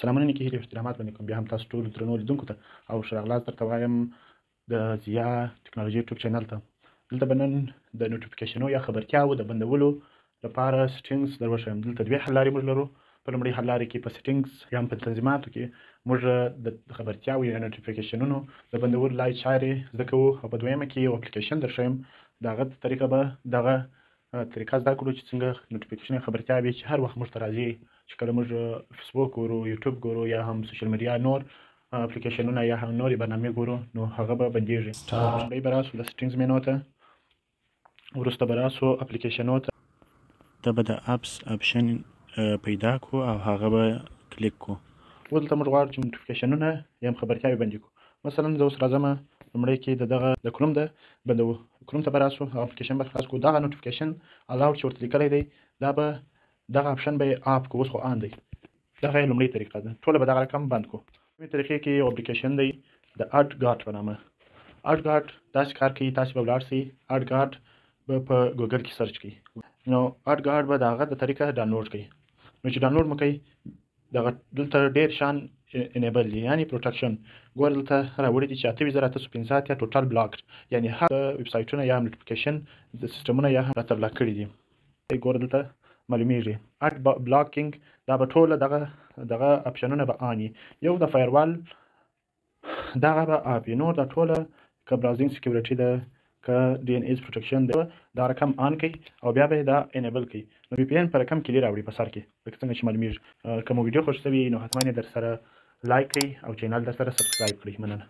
سلامونه نیکې هیلې او احترامات باندې کوم. بیا هم تاسو ټولو درنو لیدونکو ته او ښه راغلاست درته وایم د ضیا ټکنالوژي یوټیوب چینل ته. دلته به نن د نوټیفیکیشنو یا خبرتیاوو د بندولو لپاره سیټینګز در وښیم. دلته دوې حل لارې موږ لرو. په لومړۍ حل لارې کې په سیټینګز یا هم په تنظیماتو کې موږ د خبرتیاوو یا نوټیفیکیشنونو د بندولو لارې چارې زده کوو، او په دویمه کې یو اپلیکیشن در ښیم. د هغه طریقه به دغه طریقه زده کړو چې څنګه نوټیفیکیشن خبرتیاوې چې هر وخت موږ ته راځي، چې کله موږ فیسبوک ګورو، یوټیوب ګورو، یا هم سوشل میډیا نور اپلیکیشنونه یا هم نورې برنامې ګورو، نو هغه به بندېږي. لومړی به راسو د سیټینګز مینو ته، وروسته به راسو اپلیکیشنو ته، ته به د اپس اپشن پیدا کړو او هغه به کلیک کړو. اوس دلته موږ غواړو چې نوټیفیکیشنونه یا هم خبرتیاوې بندې کړو. مثلا زه اوس راځم لومړی کې د دغه د کروم د بندوو، کروم ته به راسو او اپلیکیشن به خلاص کړو. دغه نوټیفیکیشن الاو چې ورته لیکلی دی دا به دغه اپشن به یې آف کړو. اوس خو آن دی. دغه یې لومړۍ طریقه ده. ټوله به دغه رقم بند کړو. دویمې طریقې کې یو اپلیکیشن دی د اډ ګارډ په نامه. اډ ګارډ داسې کار کوي، تاسې به ولاړ شئ، اډ ګارډ به په ګوګل کې سرچ کړئ. نو اډ ګارډ به د هغه د طریقه ډاونلوډ کړئ. نو چې ډاونلوډ مو کوئ، دغه دلته ډېر شان انیبل دي، یعنې پروټکشن. ګوره دلته راوړي دي چې 8850 یا ټوټل بلاکډ، یعنې هر ویب سایټونه یا نوټیفیکیشن د سیسټمونه یا هم راته بلاک کړي دي. ګوره دلته معلومیږي اډ بلاکینګ دا به ټوله دغه اپشنونه به آن وي. یو د فایروال دغه به آف وي، نور دا ټوله که براوزینګ سکیورټي ده، که ډي ان ایس پروټکشن ده، دا رقم آن کړئ او بیا به دا انیبل کړئ. نو وی پی این په رقم کلي راوړي په سر کې، لکه څنګه چې معلومیږي. که مو ویډیو خوښ شوي نو حتما یې در سره لایک کړئ او چینل در سره سبسکرایب کړئ. مننه.